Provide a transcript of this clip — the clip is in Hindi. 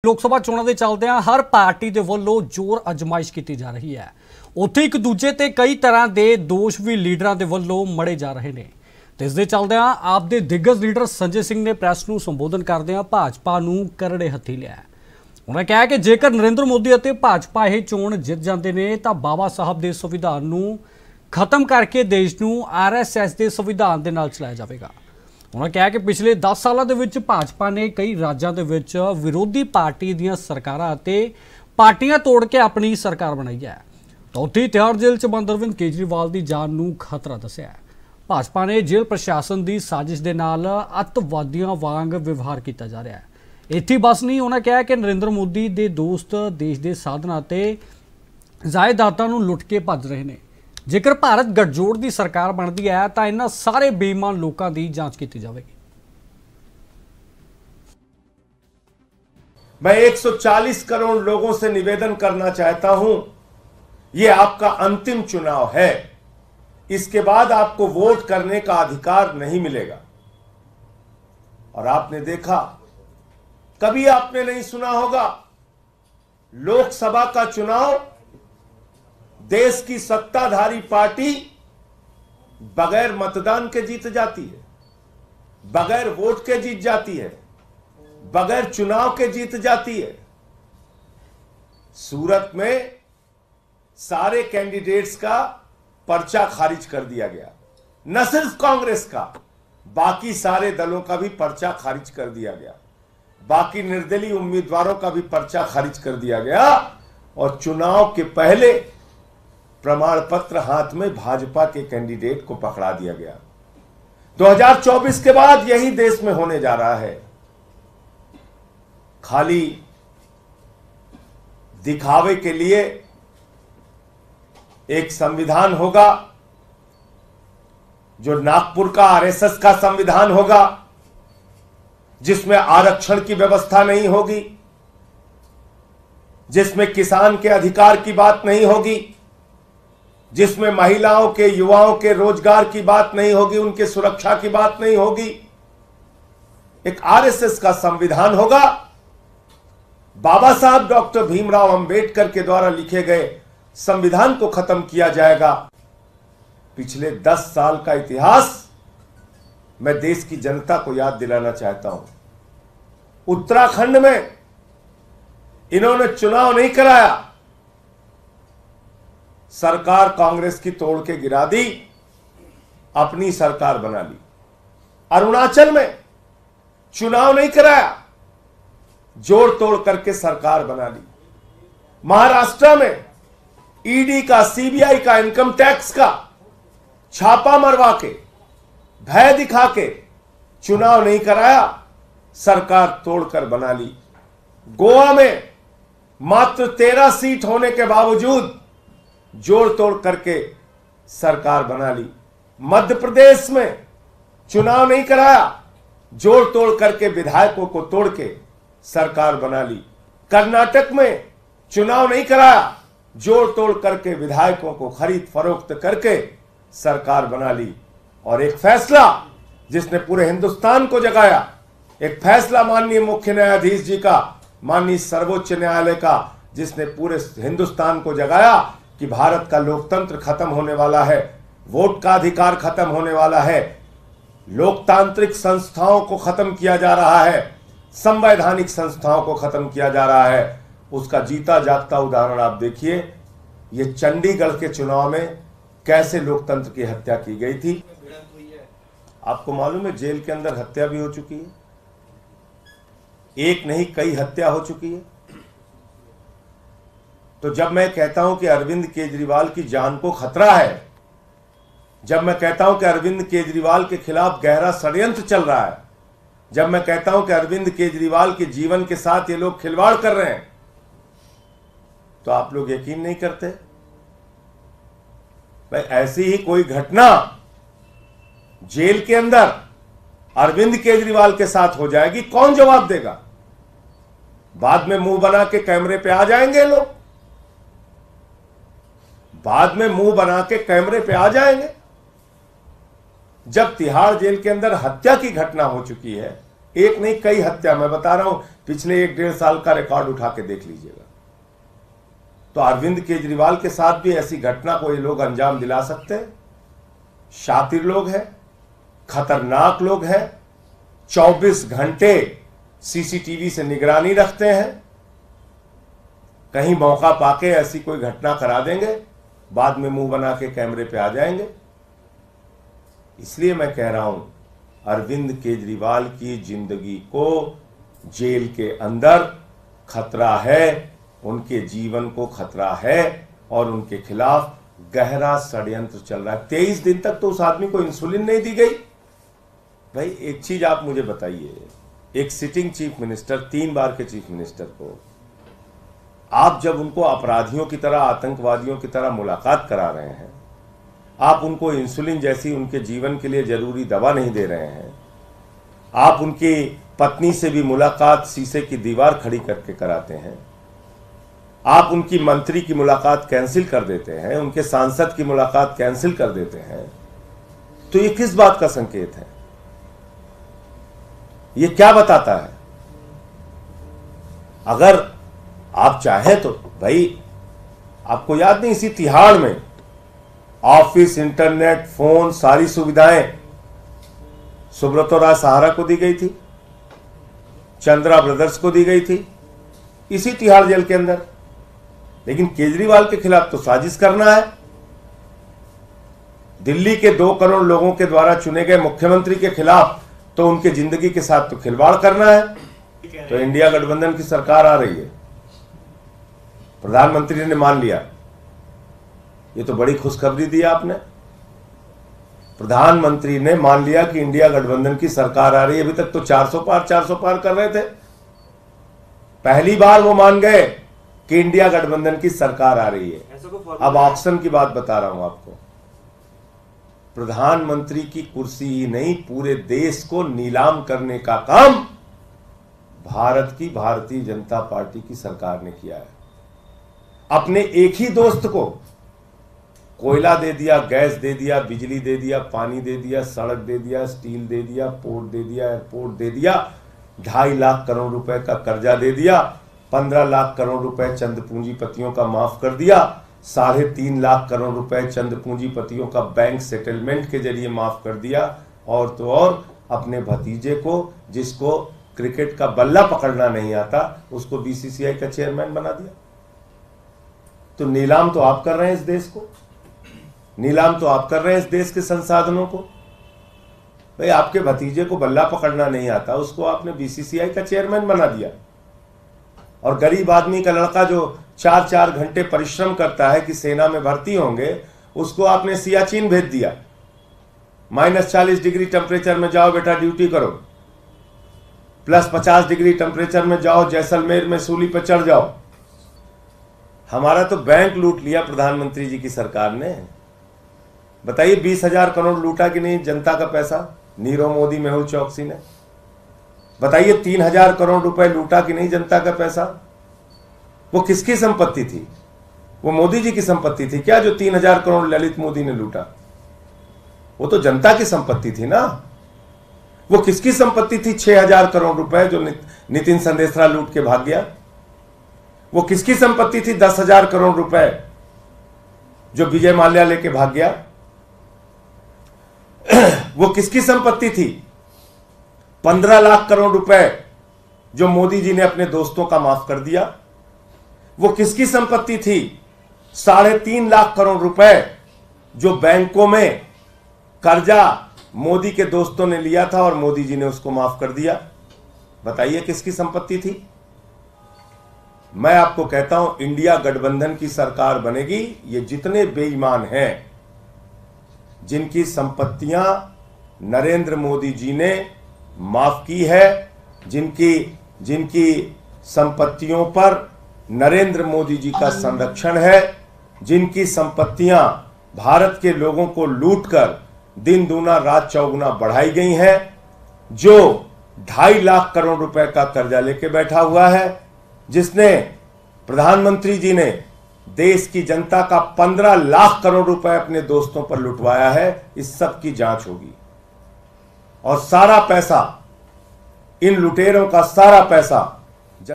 लोक सभा चोणां दे चलदिआं हर पार्टी दे वल्लों जोर अजमाइश की जा रही है। उत्थे एक दूजे ते कई तरह के दोष भी लीडरां दे वल्लों मड़े जा रहे हैं। इस दे चलदिआं आप दे दिग्गज लीडर संजय सिंह ने प्रैस नूं संबोधन करदिआं भाजपा नूं करड़े हत्थी लिया। उन्होंने कहा कि जेकर नरेंद्र मोदी और भाजपा यह चोण जित जाते हैं तो बाबा साहब के संविधान नूं खत्म करके देश नूं RSS के संविधान के नाल चलाया जाएगा। उन्होंने कहा कि पिछले 10 सालों के विच भाजपा ने कई राज्यों के विच विरोधी पार्टी दी सरकारां ते पार्टियां तोड़ के अपनी सरकार बनाई है। तो उत्थे तिहाड़ जेल च बंद अरविंद केजरीवाल की जान नूं खतरा दस्सिआ। भाजपा ने जेल प्रशासन की साजिश के नाल अतवादियों वांग व्यवहार किया जा रहा है। इत्थे बस नहीं, उन्होंने कहा कि नरेंद्र मोदी के दोस्त देश के साधनां ते जायदादां नूं लुट के भज रहे हैं। जेकर भारत गठजोड़ की सरकार बनती है तो इन्हां सारे बेईमान लोगों की जांच की जाएगी। मैं 140 करोड़ लोगों से निवेदन करना चाहता हूं, यह आपका अंतिम चुनाव है। इसके बाद आपको वोट करने का अधिकार नहीं मिलेगा। और आपने देखा, कभी आपने नहीं सुना होगा, लोकसभा का चुनाव देश की सत्ताधारी पार्टी बगैर मतदान के जीत जाती है, बगैर वोट के जीत जाती है, बगैर चुनाव के जीत जाती है। सूरत में सारे कैंडिडेट्स का पर्चा खारिज कर दिया गया। न सिर्फ कांग्रेस का, बाकी सारे दलों का भी पर्चा खारिज कर दिया गया। बाकी निर्दलीय उम्मीदवारों का भी पर्चा खारिज कर दिया गया। और चुनाव के पहले प्रमाण पत्र हाथ में भाजपा के कैंडिडेट को पकड़ा दिया गया। 2024 के बाद यही देश में होने जा रहा है। खाली दिखावे के लिए एक संविधान होगा जो नागपुर का RSS का संविधान होगा, जिसमें आरक्षण की व्यवस्था नहीं होगी, जिसमें किसान के अधिकार की बात नहीं होगी, जिसमें महिलाओं के, युवाओं के रोजगार की बात नहीं होगी, उनके सुरक्षा की बात नहीं होगी। एक RSS का संविधान होगा। बाबा साहब डॉक्टर भीमराव अंबेडकर के द्वारा लिखे गए संविधान को खत्म किया जाएगा। पिछले 10 साल का इतिहास मैं देश की जनता को याद दिलाना चाहता हूं। उत्तराखंड में इन्होंने चुनाव नहीं कराया, सरकार कांग्रेस की तोड़ के गिरा दी, अपनी सरकार बना ली। अरुणाचल में चुनाव नहीं कराया, जोड़ तोड़ करके सरकार बना ली। महाराष्ट्र में ED का, CBI का, इनकम टैक्स का छापा मरवा के, भय दिखा के चुनाव नहीं कराया, सरकार तोड़कर बना ली। गोवा में मात्र 13 सीट होने के बावजूद जोड़ तोड़ करके सरकार बना ली। मध्य प्रदेश में चुनाव नहीं कराया, जोड़ तोड़ करके विधायकों को तोड़ के सरकार बना ली। कर्नाटक में चुनाव नहीं कराया, जोड़ तोड़ करके विधायकों को खरीद फरोख्त करके सरकार बना ली। और एक फैसला जिसने पूरे हिंदुस्तान को जगाया, एक फैसला माननीय मुख्य न्यायाधीश जी का, माननीय सर्वोच्च न्यायालय का, जिसने पूरे हिंदुस्तान को जगाया कि भारत का लोकतंत्र खत्म होने वाला है, वोट का अधिकार खत्म होने वाला है, लोकतांत्रिक संस्थाओं को खत्म किया जा रहा है, संवैधानिक संस्थाओं को खत्म किया जा रहा है। उसका जीता जागता उदाहरण आप देखिए। ये चंडीगढ़ के चुनाव में कैसे लोकतंत्र की हत्या की गई थी। आपको मालूम है, जेल के अंदर हत्या भी हो चुकी है। एक नहीं, कई हत्या हो चुकी है। तो जब मैं कहता हूं कि अरविंद केजरीवाल की जान को खतरा है, जब मैं कहता हूं कि अरविंद केजरीवाल के खिलाफ गहरा षड्यंत्र चल रहा है, जब मैं कहता हूं कि अरविंद केजरीवाल के जीवन के साथ ये लोग खिलवाड़ कर रहे हैं, तो आप लोग यकीन नहीं करते। भाई, ऐसी ही कोई घटना जेल के अंदर अरविंद केजरीवाल के साथ हो जाएगी, कौन जवाब देगा? बाद में मुंह बना के कैमरे पे आ जाएंगे लोग, बाद में मुंह बना के कैमरे पे आ जाएंगे। जब तिहाड़ जेल के अंदर हत्या की घटना हो चुकी है, एक नहीं कई हत्या, मैं बता रहा हूं, पिछले 1-1.5 साल का रिकॉर्ड उठा के देख लीजिएगा। तो अरविंद केजरीवाल के साथ भी ऐसी घटना को ये लोग अंजाम दिला सकते हैं। शातिर लोग हैं, खतरनाक लोग हैं, 24 घंटे सीसीटीवी से निगरानी रखते हैं। कहीं मौका पाके ऐसी कोई घटना करा देंगे, बाद में मुंह बना के कैमरे पे आ जाएंगे। इसलिए मैं कह रहा हूं, अरविंद केजरीवाल की जिंदगी को जेल के अंदर खतरा है, उनके जीवन को खतरा है और उनके खिलाफ गहरा षड्यंत्र चल रहा है। 23 दिन तक तो उस आदमी को इंसुलिन नहीं दी गई। भाई एक चीज आप मुझे बताइए, एक सिटिंग चीफ मिनिस्टर, 3 बार के चीफ मिनिस्टर को आप जब उनको अपराधियों की तरह, आतंकवादियों की तरह मुलाकात करा रहे हैं, आप उनको इंसुलिन जैसी उनके जीवन के लिए जरूरी दवा नहीं दे रहे हैं, आप उनकी पत्नी से भी मुलाकात शीशे की दीवार खड़ी करके कराते हैं, आप उनकी मंत्री की मुलाकात कैंसिल कर देते हैं, उनके सांसद की मुलाकात कैंसिल कर देते हैं, तो ये किस बात का संकेत है? ये क्या बताता है? अगर आप चाहें तो भाई, आपको याद नहीं, इसी तिहाड़ में ऑफिस, इंटरनेट, फोन, सारी सुविधाएं सुब्रतो राय सहारा को दी गई थी, चंद्रा ब्रदर्स को दी गई थी, इसी तिहाड़ जेल के अंदर। लेकिन केजरीवाल के खिलाफ तो साजिश करना है। दिल्ली के 2 करोड़ लोगों के द्वारा चुने गए मुख्यमंत्री के खिलाफ तो उनके जिंदगी के साथ तो खिलवाड़ करना है। तो इंडिया गठबंधन की सरकार आ रही है, प्रधानमंत्री ने मान लिया। ये तो बड़ी खुशखबरी दी आपने। प्रधानमंत्री ने मान लिया कि इंडिया गठबंधन की सरकार आ रही है। अभी तक तो 400 पार कर रहे थे। पहली बार वो मान गए कि इंडिया गठबंधन की सरकार आ रही है। अब ऑक्शन की बात बता रहा हूं आपको। प्रधानमंत्री की कुर्सी ही नहीं, पूरे देश को नीलाम करने का काम भारत की भारतीय जनता पार्टी की सरकार ने किया है। अपने एक ही दोस्त को कोयला दे दिया, गैस दे दिया, बिजली दे दिया, पानी दे दिया, सड़क दे दिया, स्टील दे दिया, पोर्ट दे दिया, एयरपोर्ट दे दिया, 2.5 लाख करोड़ रुपए का कर्जा दे दिया, 15 लाख करोड़ रुपए चंद पूंजीपतियों का माफ कर दिया, 3.5 लाख करोड़ रुपए चंद पूंजीपतियों का बैंक सेटलमेंट के जरिए माफ कर दिया। और तो और अपने भतीजे को, जिसको क्रिकेट का बल्ला पकड़ना नहीं आता, उसको बीसीसीआई का चेयरमैन बना दिया। तो नीलाम तो आप कर रहे हैं इस देश को, नीलाम तो आप कर रहे हैं इस देश के संसाधनों को। भाई आपके भतीजे को बल्ला पकड़ना नहीं आता, उसको आपने बीसीसीआई का चेयरमैन बना दिया। और गरीब आदमी का लड़का जो 4-4 घंटे परिश्रम करता है कि सेना में भर्ती होंगे, उसको आपने सियाचिन भेज दिया। -40 डिग्री टेम्परेचर में जाओ बेटा, ड्यूटी करो। +50 डिग्री टेम्परेचर में जाओ, जैसलमेर में सूली पर चढ़ जाओ। हमारा तो बैंक लूट लिया प्रधानमंत्री जी की सरकार ने। बताइए 20,000 करोड़ लूटा कि नहीं जनता का पैसा, नीरव मोदी, मेहुल चौकसी ने। बताइए 3,000 करोड़ रुपए लूटा कि नहीं जनता का पैसा। वो किसकी संपत्ति थी? वो मोदी जी की संपत्ति थी क्या, जो 3,000 करोड़ ललित मोदी ने लूटा? वो तो जनता की संपत्ति थी ना। वो किसकी संपत्ति थी 6,000 करोड़ रुपए जो नितिन संदेशरा लूट के भाग गया? वो किसकी संपत्ति थी 10,000 करोड़ रुपए जो विजय माल्या लेके भाग गया? वो किसकी संपत्ति थी 15 लाख करोड़ रुपए जो मोदी जी ने अपने दोस्तों का माफ कर दिया? वो किसकी संपत्ति थी 3.5 लाख करोड़ रुपए जो बैंकों में कर्जा मोदी के दोस्तों ने लिया था और मोदी जी ने उसको माफ कर दिया? बताइए किसकी संपत्ति थी? मैं आपको कहता हूं, इंडिया गठबंधन की सरकार बनेगी। ये जितने बेईमान हैं, जिनकी संपत्तियां नरेंद्र मोदी जी ने माफ की है, जिनकी संपत्तियों पर नरेंद्र मोदी जी का संरक्षण है, जिनकी संपत्तियां भारत के लोगों को लूटकर दिन दूना रात चौगुना बढ़ाई गई हैं, जो 2.5 लाख करोड़ रुपए का कर्जा लेके बैठा हुआ है, जिसने प्रधानमंत्री जी ने देश की जनता का 15 लाख करोड़ रुपए अपने दोस्तों पर लुटवाया है। इस सब की जांच होगी और सारा पैसा इन लुटेरों का सारा पैसा